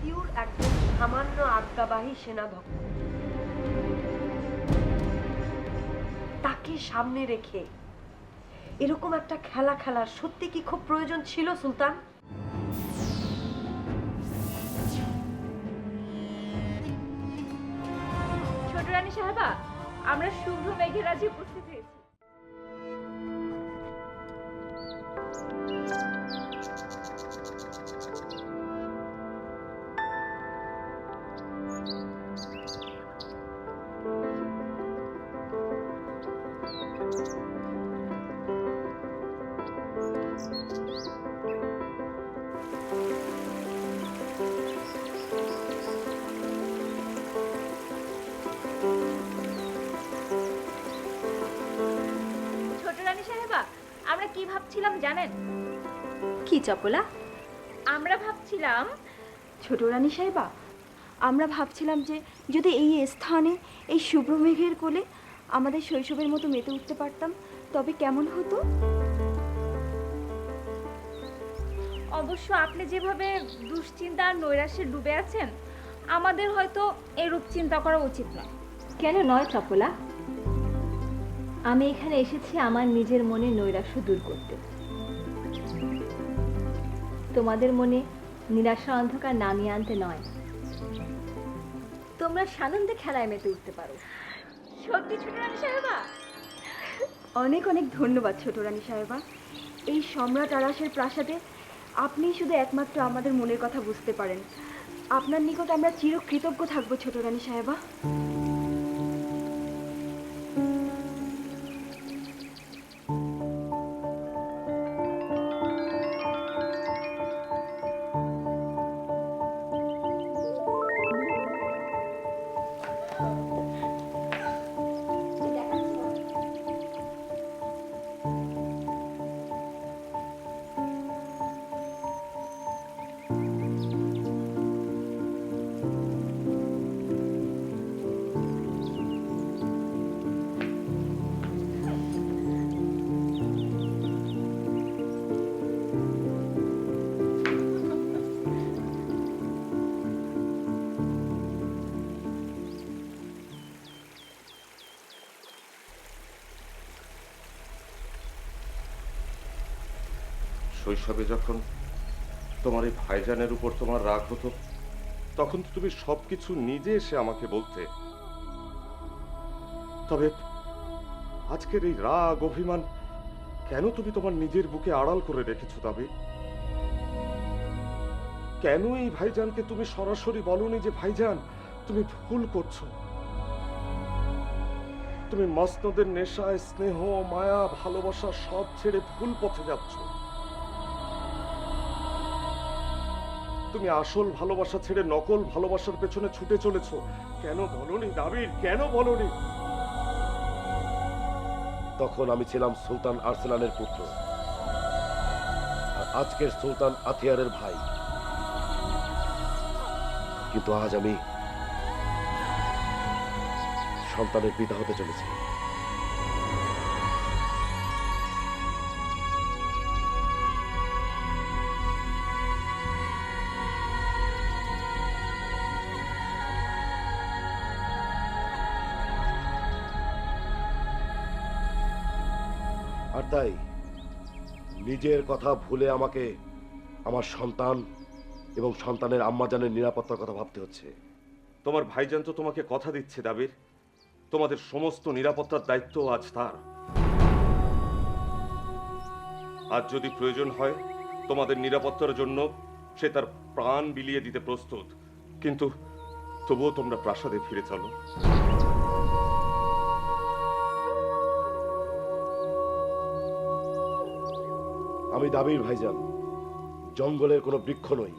Pure একজন সামান্য আজ্ঞাবাহী সেনাধ্যক্ষ, তাকে সামনে রেখে এরকম একটা খেলা খেলার সত্যি কি খুব প্রয়োজন ছিল সুলতান? ছোট রানী সাহেবা, আমরা শুভ্র মেঘের রাজ্যে উপস্থিত হয়েছি। ছোট রানী সাহেবা, আমরা কি ভাবছিলাম জানেন? কি চপলা? আমরা ভাবছিলাম, ছোট রানী সাহেবা, আমরা ভাবছিলাম যে যদি এই স্থানে এই শুভ্র মেঘের কোলে আমাদের শৈশবের মতো মেতে উঠতে পারতাম তবে কেমন হতো। অবশ্য আপনি যেভাবে দুশ্চিন্তা আর নৈরাশ্যে ডুবে আছেন, আমাদের হয়তো এরূপ চিন্তা করা উচিত নয়। কেন নয় চপলা? আমি এখানে এসেছি আমার নিজের মনে নৈরাশ্য দূর করতে। তোমাদের মনে নিরাশা অন্ধকার নামিয়ে আনতে নয়। তোমরা সানন্দে খেলায় মেতে উঠতে পারো। সত্যি ছোট রানী সাহেবা? অনেক অনেক ধন্যবাদ ছোট রানী সাহেবা। এই সম্রাট আরাসের প্রাসাদে আপনিই শুধু একমাত্র আমাদের মনের কথা বুঝতে পারেন। আপনার নিকট আমরা চিরকৃতজ্ঞ থাকবো ছোট রানী সাহেবা। শৈশবে যখন তোমার এই ভাইজানের উপর তোমার রাগ হতো, তখন তো তুমি সবকিছু নিজে এসে আমাকে বলতে। তবে আজকের এই রাগ অভিমান কেন তুমি তোমার নিজের বুকে আড়াল করে রেখেছো? তবে কেন এই ভাইজানকে তুমি সরাসরি বলনি যে ভাইজান তুমি ভুল করছো, তুমি মসনদের নেশায় স্নেহ মায়া ভালোবাসা সব ছেড়ে ভুল পথে যাচ্ছ, তুমি আসল ভালোবাসা ছেড়ে নকল ভালোবাসার পেছনে ছুটে চলেছো? কেন বলনি দাবির, কেন বলনি? তখন আমি ছিলাম সুলতান আরসেলানের পুত্র, আর আজকের সুলতান আতিয়ারের ভাই। কিন্তু আজ আমি সন্তানের পিতা হতে চলেছি। আর তাই নিজের কথা ভুলে আমাকে আমার সন্তান এবং সন্তানের আম্মাজানের নিরাপত্তার কথা ভাবতে হচ্ছে। তোমার ভাইজান তো তোমাকে কথা দিচ্ছে দাবির, তোমাদের সমস্ত নিরাপত্তার দায়িত্ব আজ তার। আজ যদি প্রয়োজন হয় তোমাদের নিরাপত্তার জন্য সে তার প্রাণ বিলিয়ে দিতে প্রস্তুত, কিন্তু তবুও তোমরা প্রাসাদে ফিরে চলো। আমি দাবির ভাইজান জঙ্গলের কোনো বৃক্ষ নই,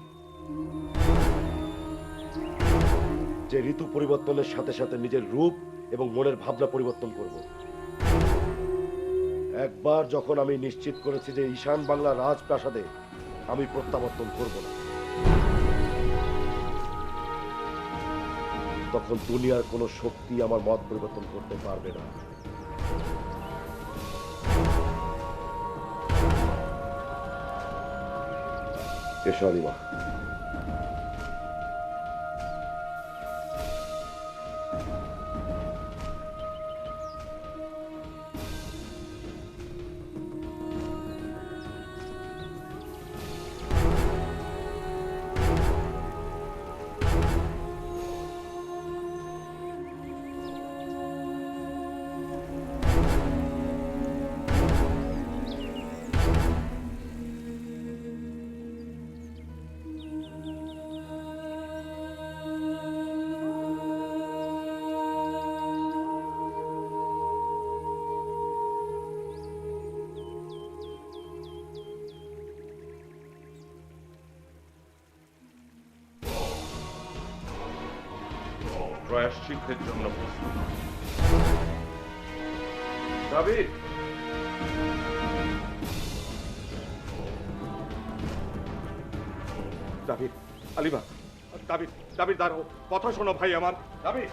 যে ঋতু পরিবর্তনের সাথে সাথে নিজের রূপ এবং মনের ভাবনা পরিবর্তন করব। একবার যখন আমি নিশ্চিত করেছি যে ঈশান বাংলা রাজপ্রাসাদে আমি প্রত্যাবর্তন করব না, তখন দুনিয়ার কোনো শক্তি আমার মত পরিবর্তন করতে পারবে না। এসো আলিমা। প্রায়শ্চিত্তের জন্য প্রস্তুত। দাবির, দাবির, আলিমা, দাবির, দাবির দাঁড়াও, কথা শোনো ভাই আমার। দাবির,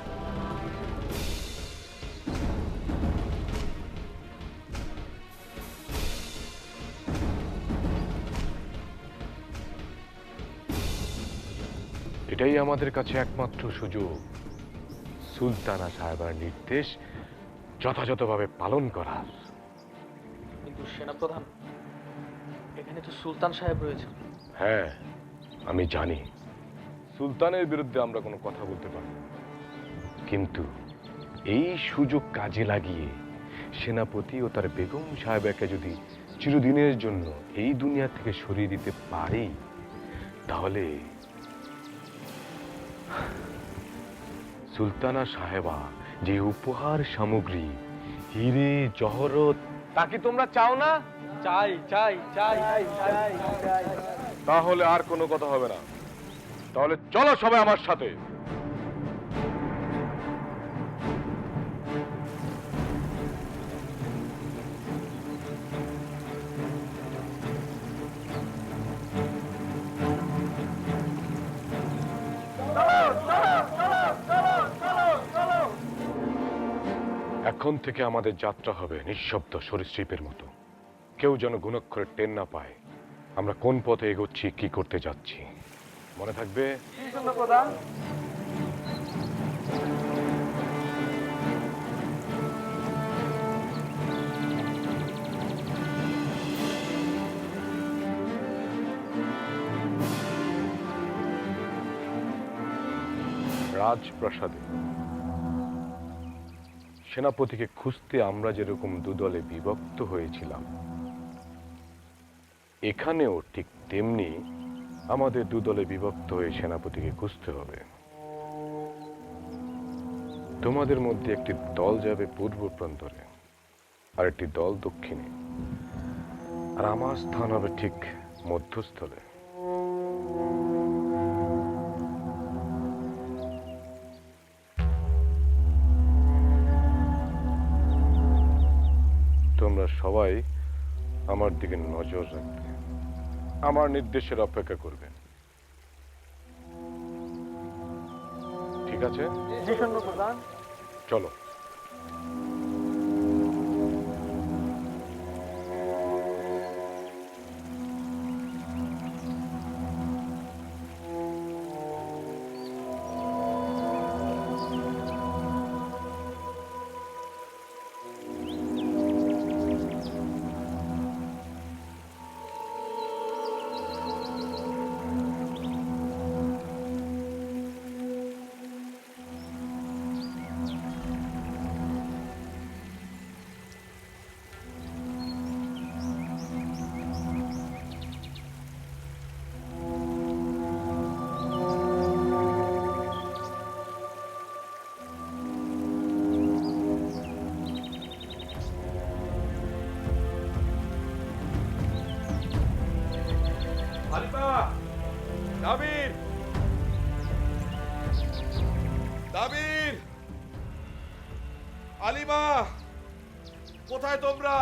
এটাই আমাদের কাছে একমাত্র সুযোগ সুলতানা সাহেবের নির্দেশ যথাযথভাবে পালন করার। কিন্তু সেনাপ্রধান, এখানে তো সুলতান সাহেব রয়েছেন। হ্যাঁ, আমি জানি সুলতানের বিরুদ্ধে আমরা কোনো কথা বলতে পারি না। কিন্তু এই সুযোগ কাজে লাগিয়ে সেনাপতি ও তার বেগম সাহেবাকে যদি চিরদিনের জন্য এই দুনিয়া থেকে সরিয়ে দিতে পারি, তাহলে সুলতানা সাহেবা যে উপহার সামগ্রী, হিরে জহরত, তা কি তোমরা চাও না? চাই চাই চাই চাই চাই। তাহলে আর কোনো কথা হবে না। তাহলে চলো সবাই আমার সাথে। এখন থেকে আমাদের যাত্রা হবে নিঃশব্দ সরীসৃপের মতো। কেউ যেন গুণাক্ষরে টের না পায় আমরা কোন পথে এগোচ্ছি, কি করতে যাচ্ছি। মনে থাকবে? প্রধান। রাজপ্রাসাদে সেনাপতিকে খুঁজতে আমরা যেরকম দুদলে বিভক্ত হয়েছিলাম, এখানেও ঠিক তেমনি আমাদের দুদলে বিভক্ত হয়ে সেনাপতিকে খুঁজতে হবে। তোমাদের মধ্যে একটি দল যাবে পূর্ব প্রান্তরে, আর একটি দল দক্ষিণে, আর আমার স্থান হবে ঠিক মধ্যস্থলে। তোমরা সবাই আমার দিকে নজর রাখবে, আমার নির্দেশের অপেক্ষা করবে। ঠিক আছে? জি প্রধান। চলো। আলিমা, দাবির, দাবির, আলিমা, কোথায় তোমরা?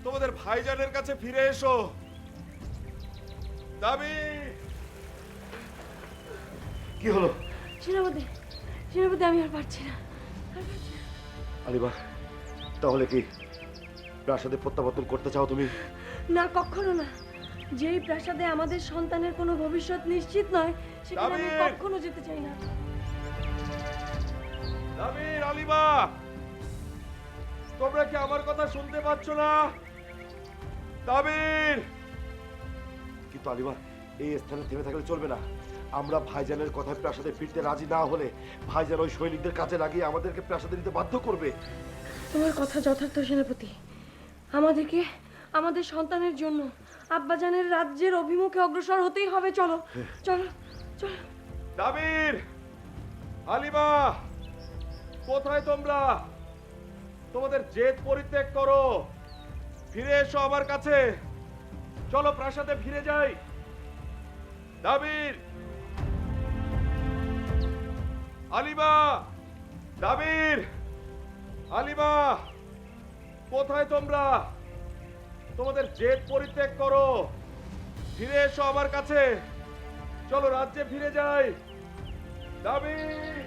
তোমাদের ভাইজানের কাছে ফিরে এসো। দাবির, কি হলো? সেনাপতি, সেনাপতি, আমি আর পারছি না। আলিমা, তাহলে কি প্রাসাদে প্রত্যাবর্তন করতে চাও তুমি? না, কখনো না। যেই প্রাসাদে আমাদের সন্তানের কোনো ভবিষ্যৎ নিশ্চিত নয়, সেখানে আমি দাবির! কখনো যেতে চাই না। দাবির, আলিমা, তোমরা কি আমার কথা শুনতে পাচ্ছ না? দাবির, কিন্তু আলিমা, এই স্থানে থেমে থাকলে চলবে না। আমরা ভাইজানের কথায় প্রাসাদে ফিরতে রাজি না হলে ভাইজান ওই সৈনিকদের কাজে লাগিয়ে আমাদেরকে প্রাসাদে নিতে বাধ্য করবে। তোমার কথা যথার্থ সেনাপতি। আমাদেরকে আমাদের সন্তানের জন্য আব্বাজানের রাজ্যের অভিমুখে অগ্রসর হতেই হবে। চলো চলো চলো। দাবির, আলিমা, কোথায় তোমরা? তোমাদের জেদ পরিত্যাগ করো, ফিরে এসো আমার কাছে। চলো প্রাসাদে ফিরে যাই। দাবির, আলিমা, দাবির, আলিমা, কোথায় তোমরা? তোমাদের জেদ পরিত্যাগ করো, ফিরে এসো আমার কাছে। চলো রাজ্যে ফিরে যাই। দাবির,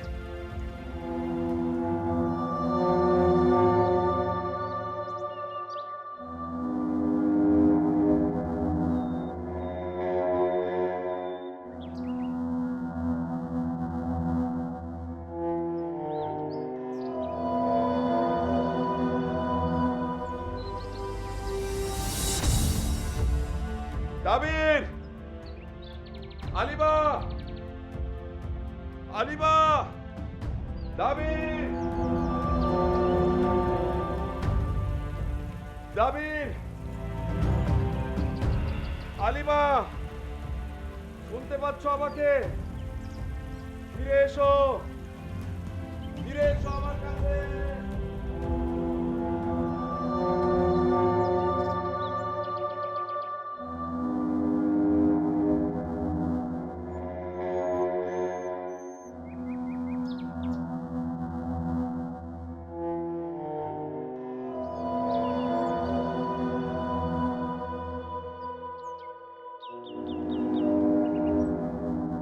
দাবির, আলিমা, আলিমা, দাবির, দাবির, আলিমা, শুনতে পাচ্ছ আমাকে? ফিরে এসো, ফিরে এসো আমার কাছে।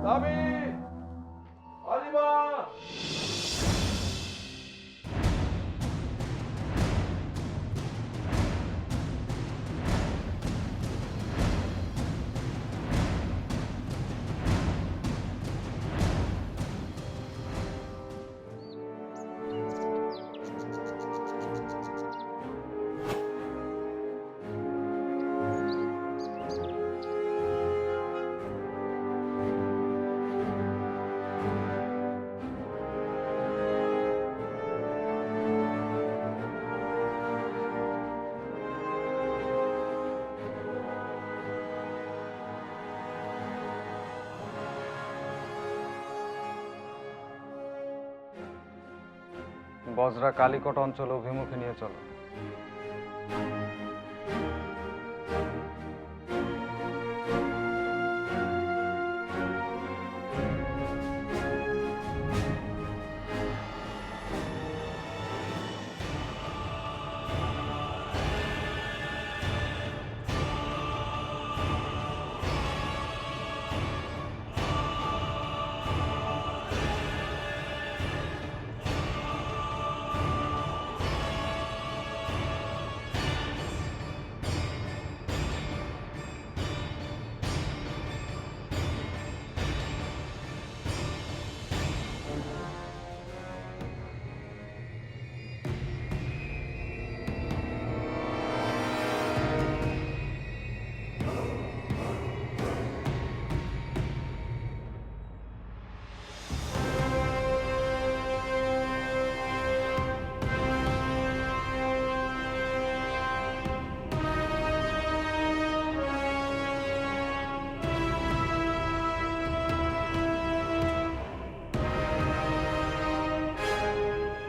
দাবির, আলিমা, বজরা কালিকট অঞ্চল অভিমুখে নিয়ে চলো।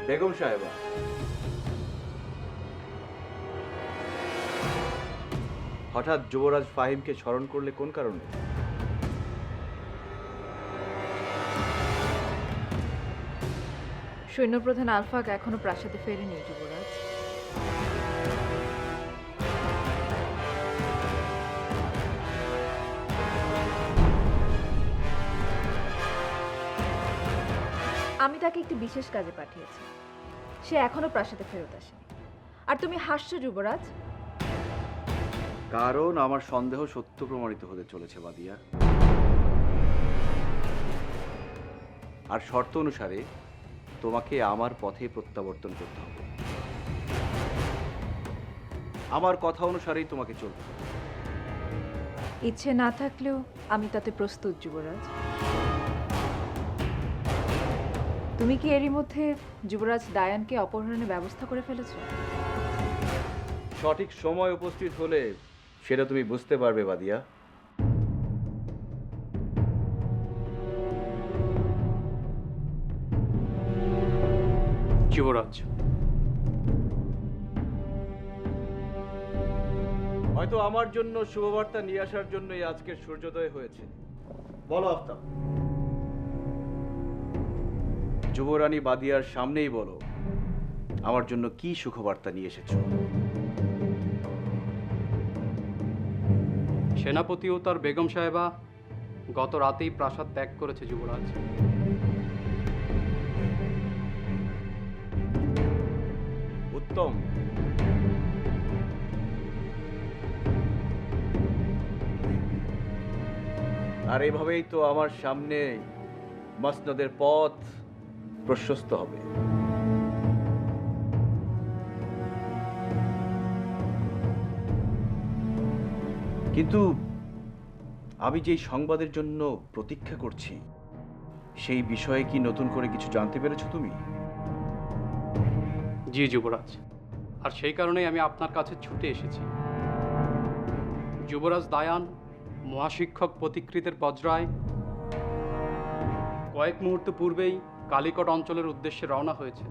বেগম সাহেবা, হঠাৎ যুবরাজ ফাহিমকে স্মরণ করলে কোন কারণে? সৈন্যপ্রধান আলফাক এখনো প্রাসাদে ফেরেনি যুবরাজ। আমি তাকে একটি বিশেষ কাজে পাঠিয়েছি, সে এখনো প্রাসাদে ফেরত আসেনি। আর তুমি হাসছো যুবরাজ? কারণ আমার সন্দেহ সত্য প্রমাণিত হতে চলেছে বাদিয়া। আর শর্ত অনুসারে তোমাকে আমার পথে প্রত্যাবর্তন করতে হবে। আমার কথা অনুসারেই তোমাকে চলতে হবে। ইচ্ছে না থাকলেও আমি তাতে প্রস্তুত যুবরাজ। তুমি কি এরই মধ্যে যুবরাজ ডায়ানকে অপহরণের ব্যবস্থা করে ফেলেছো? সঠিক সময় উপস্থিত হলে সেটা তুমি বুঝতে পারবে বাদিয়া। যুবরাজ, হয়তো আমার জন্য শুভবার্তা নিয়ে আসার জন্যই আজকের সূর্যোদয় হয়েছে। বলো আফতাব। যুবরানী বাদিয়ার সামনেই বলো আমার জন্য কি সুখবার্তা নিয়ে এসেছো। সেনাপতি ও তার বেগম সাহেবা গত রাতেই প্রাসাদ ত্যাগ করেছে যুবরাজ। উত্তম। আর এভাবেই তো আমার সামনে মসনদের পথ প্রশস্ত হবে। কিন্তু আমি যেই সংবাদের জন্য প্রতীক্ষা করছি সেই বিষয়ে কি নতুন করে কিছু জানতে পেরেছো তুমি? জি যুবরাজ, আর সেই কারণেই আমি আপনার কাছে ছুটে এসেছি। যুবরাজ দায়ান মহাশিক্ষক প্রতিকৃতের বজ্রায় কয়েক মুহূর্ত পূর্বেই কালিকট অঞ্চলের উদ্দেশ্যে রওনা হয়েছে।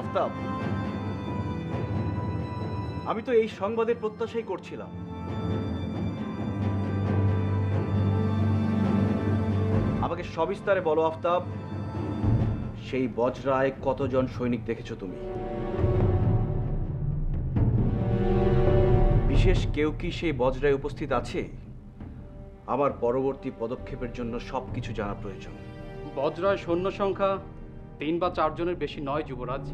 আফতাব, আমি তো এই সংবাদের প্রত্যাশাই করছিলাম। আমাকে সবিস্তারে বলো আফতাব, সেই বজ্রায় কতজন সৈনিক দেখেছো তুমি? বিশেষ কেউ কি সেই বজ্রায় উপস্থিত আছে? আমার পরবর্তী পদক্ষেপের জন্য সবকিছু জানা প্রয়োজন। বজ্রায় সৈন্য সংখ্যা 3 বা 4 জনের বেশি নয় যুবরাজ।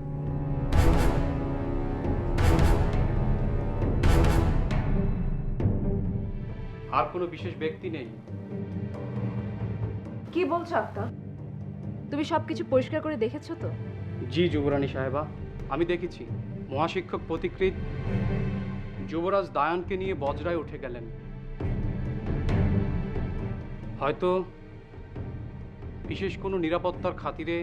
আর কোনো বিশেষ ব্যক্তি নেই। কি বলছো আফতাব? তুমি সবকিছু পরিষ্কার করে দেখেছো তো? জি যুবরানী সাহেবা, আমি দেখেছি। মহাশিক্ষক প্রতিকৃত যুবরাজ দায়ানকে নিয়ে বজ্রায় উঠে গেলেন। হয়তো বিশেষ কোনো নিরাপত্তার খাতিরে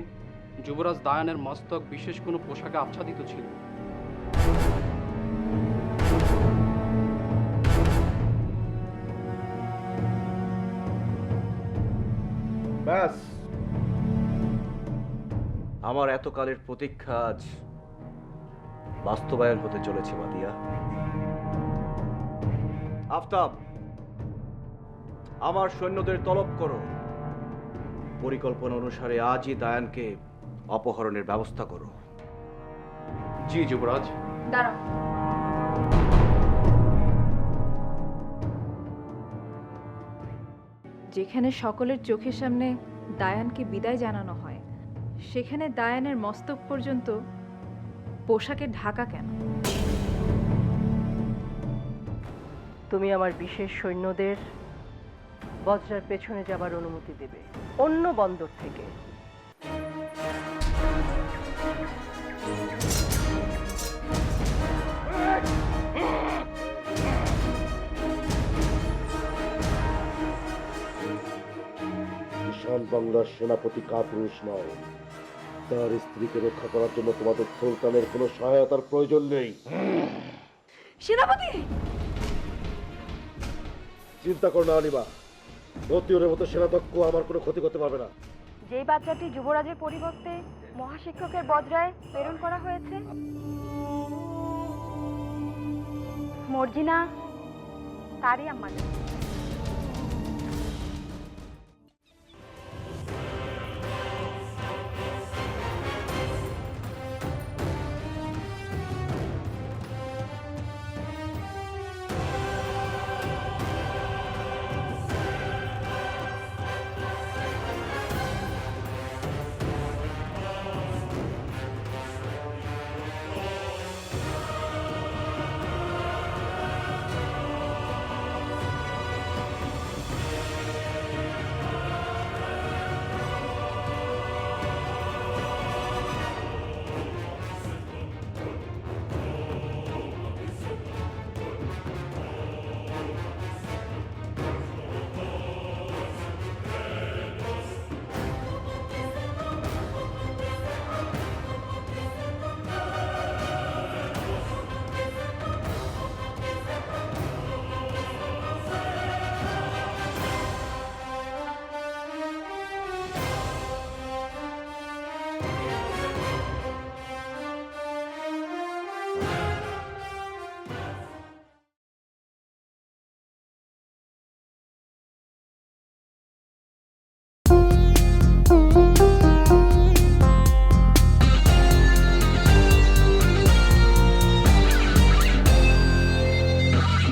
যুবরাজ দায়ানের মস্তক বিশেষ কোনো পোশাকে আচ্ছাদিত ছিল। ব্যাস, আমার এতকালের প্রতীক্ষা আজ বাস্তবায়ন হতে চলেছে বাদিয়া। আফতাব, আমার সৈন্যদের তলব করো, পরিকল্পনা অনুসারে আজই দায়ানকে অপহরণের ব্যবস্থা করো। জি যুবরাজ। দাঁড়াও, যেখানে সকলের চোখের সামনে দায়ানকে বিদায় জানানো হয়, সেখানে দায়ানের মস্তক পর্যন্ত পোশাকে ঢাকা কেন? তুমি আমার বিশেষ সৈন্যদের বজ্রার পেছনে যাবার অনুমতি দেবে অন্য বন্দর থেকে। ঈশান বাংলার সেনাপতি কাপুরুষ নয়। তার স্ত্রীকে রক্ষা করার জন্য তোমাদের সুলতানের কোনো সহায়তার প্রয়োজন নেই। সেনাপতি, চিন্তা করো না আলিমা, মতিউরের মতো সেনাধ্যক্ষ আমার কোনো ক্ষতি করতে পারবে না। যেই বাচ্চাটি যুবরাজের পরিবর্তে মহাশিক্ষকের বজ্রায় প্রেরণ করা হয়েছে, মর্জিনা তারই আম্মা।